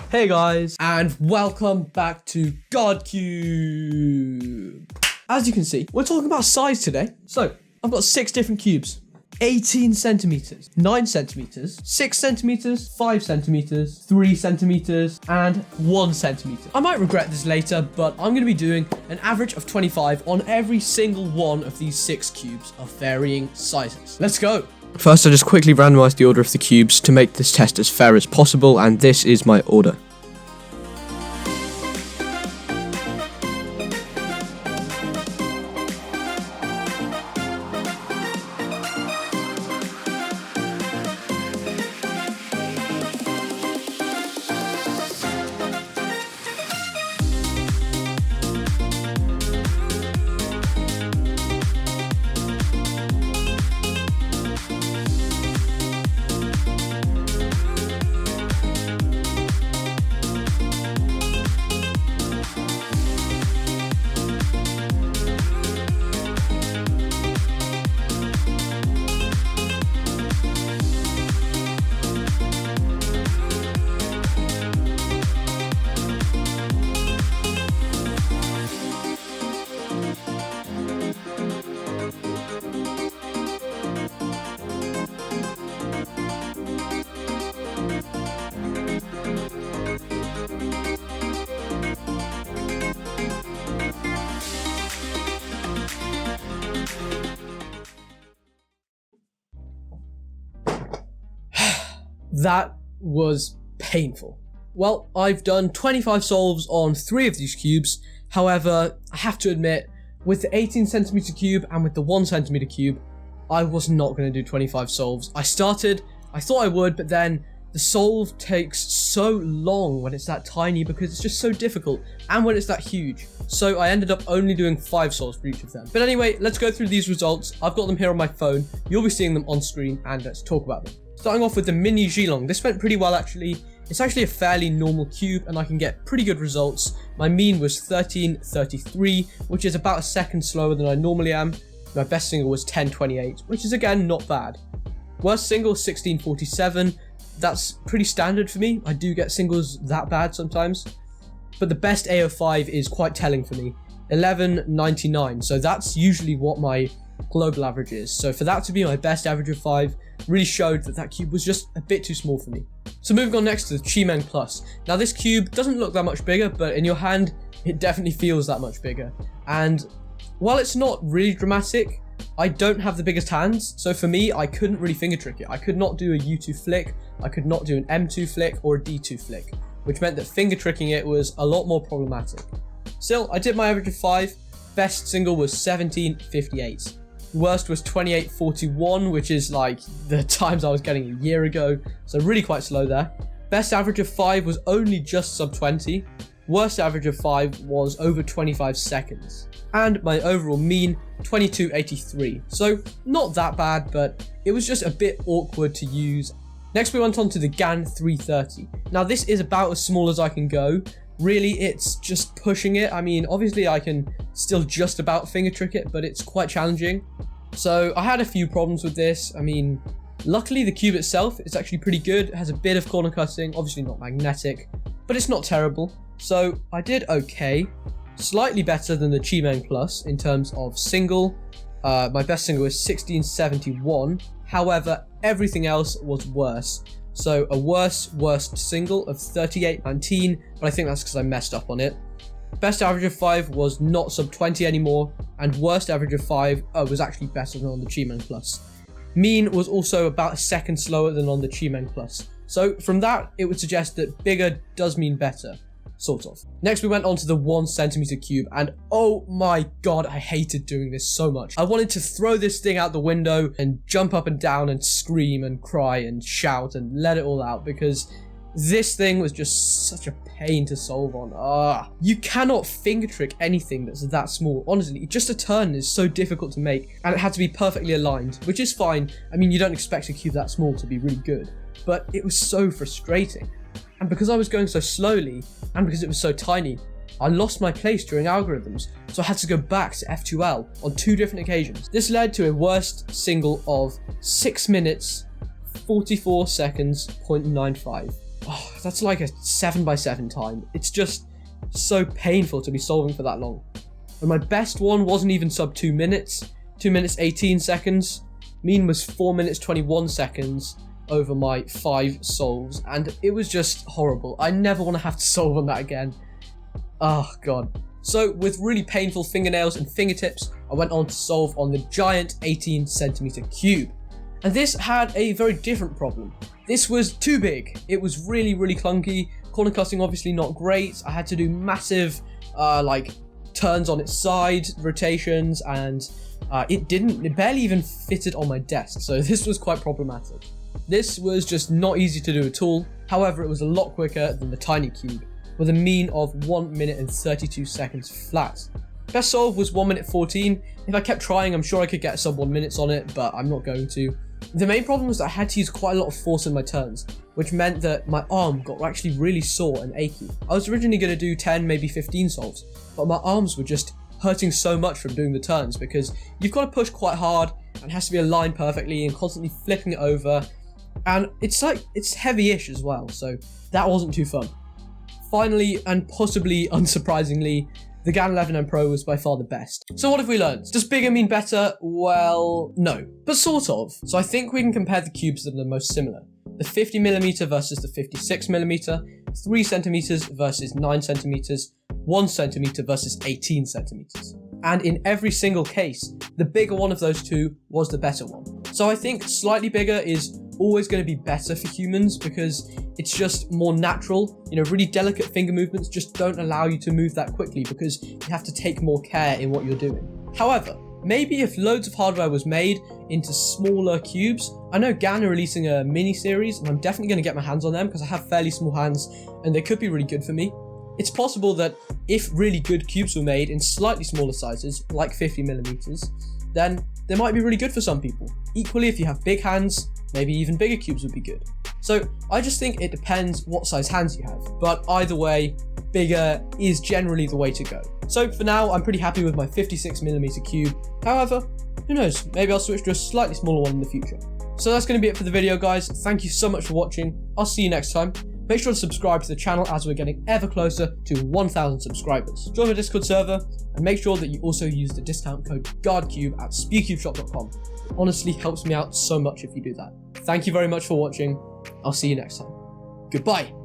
Hey guys, and welcome back to GodCube. As you can see, we're talking about size today. So, I've got 6 different cubes. 18 centimeters, 9 centimeters, 6 centimeters, 5 centimeters, 3 centimeters, and 1 centimeter. I might regret this later, but I'm going to be doing an average of 25 on every single one of these 6 cubes of varying sizes. Let's go. First, I just quickly randomized the order of the cubes to make this test as fair as possible, and this is my order. That was painful. Well, I've done 25 solves on 3 of these cubes. However, I have to admit, with the 18 centimeter cube and with the 1 centimeter cube, I was not going to do 25 solves. I thought I would, but then the solve takes so long when it's that tiny because it's just so difficult, and when it's that huge. So I ended up only doing 5 solves for each of them. But anyway, let's go through these results. I've got them here on my phone. You'll be seeing them on screen, and let's talk about them. Starting off with the mini Geelong. This went pretty well actually. It's actually a fairly normal cube and I can get pretty good results. My mean was 13:33, which is about a second slower than I normally am. My best single was 10:28, which is again not bad. Worst single 16:47. That's pretty standard for me. I do get singles that bad sometimes. But the best AO5 is quite telling for me. 11:99. So that's usually what my global average is. So for that to be my best average of 5 really showed that cube was just a bit too small for me. So moving on next to the Chimeng Plus. Now this cube doesn't look that much bigger, but in your hand it definitely feels that much bigger. And while it's not really dramatic, I don't have the biggest hands, so for me I couldn't really finger trick it. I could not do a U2 flick, I could not do an M2 flick or a D2 flick, which meant that finger tricking it was a lot more problematic. Still, I did my average of 5. Best single was 17:58. Worst was 28:41, which is like the times I was getting a year ago, so really quite slow there. Best average of 5 was only just sub 20. Worst average of 5 was over 25 seconds. And my overall mean, 22:83. So not that bad, but it was just a bit awkward to use. Next we went on to the GAN 330. Now this is about as small as I can go. Really, it's just pushing it. I mean, obviously I can still just about finger trick it, but it's quite challenging. So I had a few problems with this. I mean, luckily the cube itself is actually pretty good. It has a bit of corner cutting, obviously not magnetic, but it's not terrible. So I did okay, slightly better than the Chimeng Plus in terms of single. My best single was 16:71. However, everything else was worse. So a worst single of 38:19, but I think that's because I messed up on it. Best average of 5 was not sub 20 anymore, and worst average of 5 was actually better than on the Chimeng Plus. Mean was also about a second slower than on the Chimeng Plus. So from that, it would suggest that bigger does mean better. Sort of. Next we went on to the 1 centimeter cube, and oh my god, I hated doing this so much. I wanted to throw this thing out the window and jump up and down and scream and cry and shout and let it all out because this thing was just such a pain to solve on. You cannot finger trick anything that's that small. Honestly, just a turn is so difficult to make, and it had to be perfectly aligned, which is fine. I mean, you don't expect a cube that small to be really good, but it was so frustrating. And because I was going so slowly, and because it was so tiny, I lost my place during algorithms, so I had to go back to F2L on 2 different occasions. This led to a worst single of 6 minutes, 44 seconds, 0.95. oh, that's like a 7x7 time. It's just so painful to be solving for that long. And my best one wasn't even sub 2 minutes. 2 minutes 18 seconds. Mean was 4 minutes 21 seconds over my 5 solves, and it was just horrible. I never want to have to solve on that again. Oh god. So with really painful fingernails and fingertips, I went on to solve on the giant 18cm cube. And this had a very different problem. This was too big. It was really, really clunky. Corner cutting obviously not great. I had to do massive like turns on its side, rotations, and it barely even fitted on my desk. So this was quite problematic. This was just not easy to do at all. However, it was a lot quicker than the tiny cube, with a mean of 1 minute and 32 seconds flat. Best solve was 1 minute 14. If I kept trying, I'm sure I could get sub 1 minutes on it, but I'm not going to. The main problem was that I had to use quite a lot of force in my turns, which meant that my arm got actually really sore and achy. I was originally going to do 10, maybe 15 solves, but my arms were just hurting so much from doing the turns because you've got to push quite hard and it has to be aligned perfectly and constantly flipping it over. And it's heavy-ish as well, so that wasn't too fun. Finally, and possibly unsurprisingly, the GAN 11M Pro was by far the best. So what have we learned? Does bigger mean better? Well, no, but sort of. So I think we can compare the cubes that are the most similar. The 50mm versus the 56mm, 3 centimeters versus 9 centimeters, 1 centimeter versus 18 centimeters. And in every single case, the bigger one of those two was the better one. So I think slightly bigger is always going to be better for humans because it's just more natural. You know, really delicate finger movements just don't allow you to move that quickly because you have to take more care in what you're doing. However, maybe if loads of hardware was made into smaller cubes, I know GAN are releasing a mini series and I'm definitely going to get my hands on them because I have fairly small hands and they could be really good for me. It's possible that if really good cubes were made in slightly smaller sizes, like 50mm, then they might be really good for some people. Equally, if you have big hands, maybe even bigger cubes would be good. So I just think it depends what size hands you have. But either way, bigger is generally the way to go. So for now, I'm pretty happy with my 56mm cube. However, who knows, maybe I'll switch to a slightly smaller one in the future. So that's going to be it for the video, guys. Thank you so much for watching. I'll see you next time. Make sure to subscribe to the channel as we're getting ever closer to 1,000 subscribers. Join my Discord server and make sure that you also use the discount code GuardCube at SpeedCubeShop.com. It honestly helps me out so much if you do that. Thank you very much for watching. I'll see you next time. Goodbye.